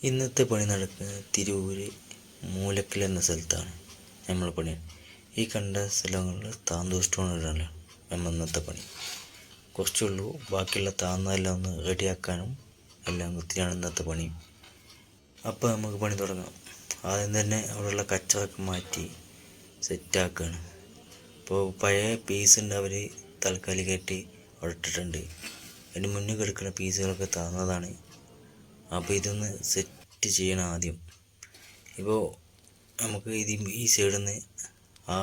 ഇന്നത്തെ പണി നടക്കുന്നത് തിരൂര് മൂലക്കൽ എന്ന സ്ഥലത്താണ് നമ്മൾ പണി. ഈ കണ്ട സ്ഥലങ്ങളിൽ താന്തൂർ സ്റ്റോൺ ഇടാനുള്ള നമ്മൾ ഇന്നത്തെ പണി. കുറച്ചുള്ളൂ, ബാക്കിയുള്ള താന്നെല്ലാം ഒന്ന് റെഡിയാക്കാനും എല്ലാം വൃത്തിയാണ് ഇന്നത്തെ പണി. അപ്പോൾ നമുക്ക് പണി തുടങ്ങാം. ആദ്യം തന്നെ അവിടെയുള്ള കച്ചറൊക്കെ മാറ്റി സെറ്റാക്കുകയാണ്. അപ്പോൾ പഴയ പീസുണ്ട്, അവർ താൽക്കാലികമായിട്ട് അവിടെ ഇട്ടിട്ടുണ്ട്. അതിന് മുന്നിൽ കിടക്കുന്ന പീസുകളൊക്കെ താന്നതാണ്. അപ്പോൾ ഇതൊന്ന് സെറ്റ് ചെയ്യണം ആദ്യം. ഇപ്പോൾ നമുക്ക് ഈ സൈഡിൽ നിന്ന് ആ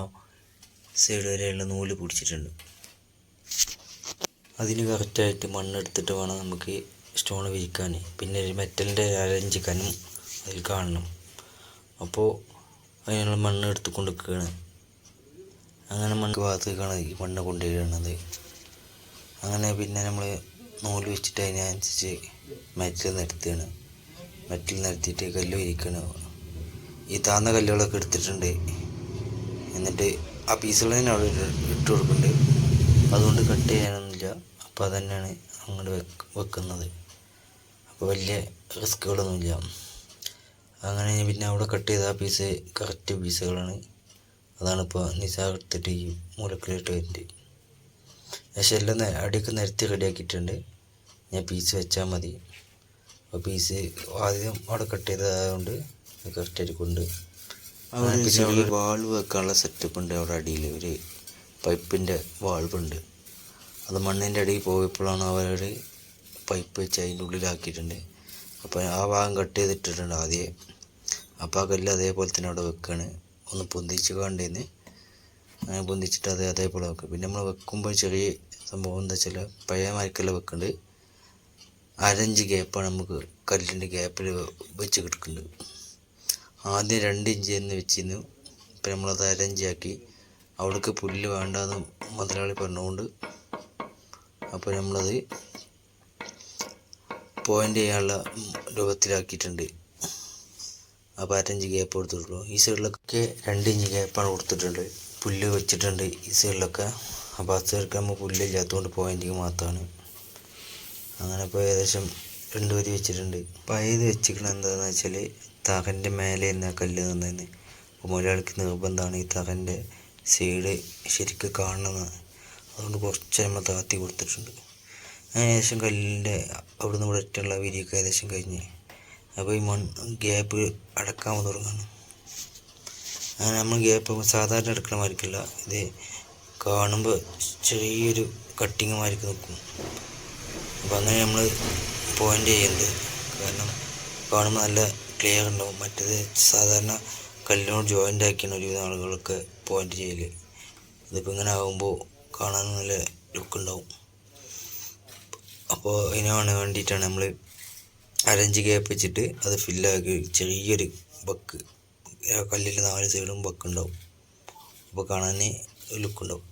സൈഡ് വരെയുള്ള നൂല് പിടിച്ചിട്ടുണ്ട്. അതിന് കറക്റ്റായിട്ട് മണ്ണെടുത്തിട്ട് വേണം നമുക്ക് സ്റ്റോൺ വിരിക്കാൻ. പിന്നെ ഒരു മെറ്റലിൻ്റെ അരഞ്ച് കനം അതിൽ കാണണം. അപ്പോൾ അതിനുള്ള മണ്ണ് എടുത്ത് കൊണ്ടുവയ്ക്കുകയാണ്. അങ്ങനെ മണ്ണ് ഭാഗത്തേക്കാണ് ഈ മണ്ണ് കൊണ്ടുവരുന്നത്. അങ്ങനെ പിന്നെ നമ്മൾ നൂല് വെച്ചിട്ട് അതിനനുസരിച്ച് മെറ്റൽ നിരത്തുകയാണ്. മെറ്റൽ നിരത്തിയിട്ട് കല്ല് വിരിക്കണം. ഈ താന്ന കല്ലുകളൊക്കെ എടുത്തിട്ടുണ്ട്. എന്നിട്ട് ആ പീസുകൾ തന്നെ അവിടെ ഇട്ട് കൊടുക്കുന്നുണ്ട്. അതുകൊണ്ട് കട്ട് ചെയ്യാനൊന്നുമില്ല. അപ്പോൾ അത് തന്നെയാണ് അങ്ങോട്ട് വെക്കുന്നത്. അപ്പോൾ വലിയ റിസ്കുകളൊന്നുമില്ല. അങ്ങനെ പിന്നെ അവിടെ കട്ട് ചെയ്ത ആ പീസ് കറക്റ്റ് പീസുകളാണ്. അതാണിപ്പോൾ നിസാർ എടുത്തിട്ട് ഈ മൂലക്കലിട്ട് വരുന്നത്. പക്ഷേ എല്ലാം അടിയൊക്കെ നിരത്തി റെഡിയാക്കിയിട്ടുണ്ട്. ഞാൻ പീസ് വെച്ചാൽ മതി. അപ്പോൾ പീസ് ആദ്യം അവിടെ കട്ട് ചെയ്തതായതുകൊണ്ട് കറക്റ്റായിട്ട് കൊണ്ട് പിന്നെ അവിടെ വാൾവ് വെക്കാനുള്ള സെറ്റപ്പ് ഉണ്ട്. അവിടെ അടിയിൽ ഒരു പൈപ്പിൻ്റെ വാൾവുണ്ട്. അത് മണ്ണിൻ്റെ അടിയിൽ പോയപ്പോഴാണ് അവർ പൈപ്പ് വെച്ച് അതിൻ്റെ ഉള്ളിലാക്കിയിട്ടുണ്ട്. അപ്പോൾ ആ ഭാഗം കട്ട് ചെയ്തിട്ടിട്ടുണ്ട് ആദ്യം. അപ്പോൾ ആ കല്ല് അതേപോലെ തന്നെ അവിടെ വെക്കുകയാണ്. ഒന്ന് പൊന്തിച്ച് കണ്ടേന്ന് അങ്ങനെ പൊന്തിച്ചിട്ട് അതേപോലെ വെക്കും. പിന്നെ നമ്മൾ വെക്കുമ്പോൾ ചെറിയ സംഭവം എന്താ വെച്ചാൽ പഴയ മരക്കല്ല് വെക്കുന്നുണ്ട്. അരഞ്ച് ഗ്യാപ്പാണ് നമുക്ക് കല്ലിൻ്റെ ഗ്യാപ്പിൽ വെച്ച് കിടക്കുന്നുണ്ട്. ആദ്യം 2 ഇഞ്ച് എന്ന് വെച്ചിരുന്നു. ഇപ്പം നമ്മളത് അരഞ്ചാക്കി. അവിടേക്ക് പുല്ല് വേണ്ടാന്ന് മുതലാളി പറഞ്ഞുകൊണ്ട് അപ്പോൾ നമ്മളത് പോയിൻ്റ് ചെയ്യാനുള്ള രൂപത്തിലാക്കിയിട്ടുണ്ട്. അപ്പോൾ അരഞ്ച് ഗ്യാപ്പ് കൊടുത്തിട്ടുള്ളൂ. ഈ സൈഡിലൊക്കെ 2 ഇഞ്ച് ഗ്യാപ്പാണ് കൊടുത്തിട്ടുണ്ട്. പുല്ല് വെച്ചിട്ടുണ്ട് ഈ സൈഡിലൊക്കെ. അപ്പോൾ ആ സൈഡിലൊക്കെ നമ്മൾ പുല്ലില്ലാത്തതുകൊണ്ട് പോയിൻറ്റിങ് മാത്രമാണ്. അങ്ങനെ ഇപ്പോൾ ഏകദേശം 2 വരി വെച്ചിട്ടുണ്ട്. പഴയത് വെച്ചിരിക്കുന്നത് എന്താണെന്ന് വെച്ചാൽ തറൻ്റെ മേലെ തന്നെ കല്ല് നിന്നതെന്ന്. അപ്പോൾ മുതലാളിക്ക് നിർബന്ധമാണ് ഈ തറൻ്റെ സൈഡ് ശരിക്കും കാണണമെന്ന്. അതുകൊണ്ട് കുറച്ച് നമ്മൾ താത്തി കൊടുത്തിട്ടുണ്ട്. ഏകദേശം കല്ലിൻ്റെ അവിടുന്ന് ഇവിടെ ഒറ്റുള്ള വിരിയൊക്കെ ഏകദേശം കഴിഞ്ഞ്. അപ്പോൾ ഈ ഗ്യാപ്പ് അടക്കാൻ തുടങ്ങുന്നു. അങ്ങനെ നമ്മൾ ഗ്യാപ്പ് സാധാരണ അടക്കണ മാതിരിക്കല്ല, ഇത് കാണുമ്പോൾ ചെറിയൊരു കട്ടിങ് മാതിരിക്ക് നിൽക്കും. അപ്പോൾ അങ്ങനെ നമ്മൾ പോയിൻ്റ് ചെയ്യുന്നത്. കാരണം കാണുമ്പോൾ നല്ല ക്ലിയർ ഉണ്ടാവും. മറ്റേത് സാധാരണ കല്ലിനോട് ജോയിൻ്റ് ആക്കിയാണ് ഒരുവിധ ആളുകളൊക്കെ പോയിൻ്റ് ചെയ്യൽ. ഇതിപ്പോൾ ഇങ്ങനെ ആകുമ്പോൾ കാണാൻ നല്ല ലുക്ക് ഉണ്ടാവും. അപ്പോൾ അതിനാണ് വേണ്ടിയിട്ടാണ് നമ്മൾ അരഞ്ച് ഗ്യാപ്പ് വെച്ചിട്ട് അത് ഫില്ലാക്കി ചെറിയൊരു ബക്ക്, കല്ലിൻ്റെ 4 സൈഡും ബക്കുണ്ടാവും. അപ്പോൾ കാണാൻ ലുക്കുണ്ടാവും.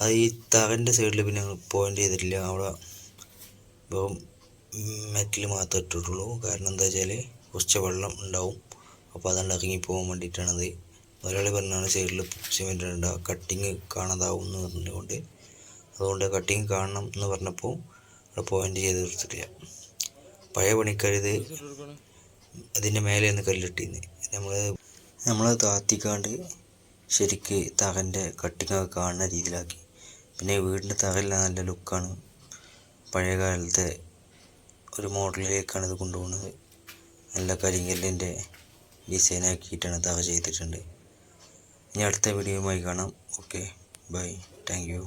അത് ഈ തറൻ്റെ സൈഡിൽ പിന്നെ പോയിൻ്റ് ചെയ്തിട്ടില്ല. അവിടെ വെറും മെറ്റൽ മാത്രമേ ഇട്ടിട്ടുള്ളൂ. കാരണം എന്താ വെച്ചാൽ കുറച്ച് വെള്ളം ഉണ്ടാവും. അപ്പോൾ അതുകൊണ്ട് ഇറങ്ങി പോകാൻ വേണ്ടിയിട്ടാണത്. ഒരാൾ പറഞ്ഞാണ് സൈഡിൽ സിമെൻ്റ് ഉണ്ടാവുക, കട്ടിങ് കാണാതാവും എന്ന് പറഞ്ഞുകൊണ്ട്. അതുകൊണ്ട് കട്ടിങ് കാണണം എന്ന് പറഞ്ഞപ്പോൾ അവിടെ പോയിൻ്റ് ചെയ്ത് കൊടുത്തിട്ടില്ല. പഴയ പണിക്കാരിത് അതിൻ്റെ മേലെ ഒന്ന് കല്ലിട്ടിന്ന് നമ്മൾ താത്തിക്കാണ്ട് ശരിക്ക് തറൻ്റെ കട്ടിങ്ങൊക്കെ കാണുന്ന രീതിയിലാക്കി. പിന്നെ വീടിൻ്റെ തറയെല്ലാം നല്ല ലുക്കാണ്. പഴയ കാലത്തെ ഒരു മോഡലിലേക്കാണ് ഇത് കൊണ്ടുപോകുന്നത്. നല്ല കരിങ്കല്ലിൻ്റെ ഡിസൈനാക്കിയിട്ടാണ് തറ ചെയ്തിട്ടുണ്ട്. ഇനി അടുത്ത വീഡിയോയുമായി കാണാം. Okay, bye, thank U.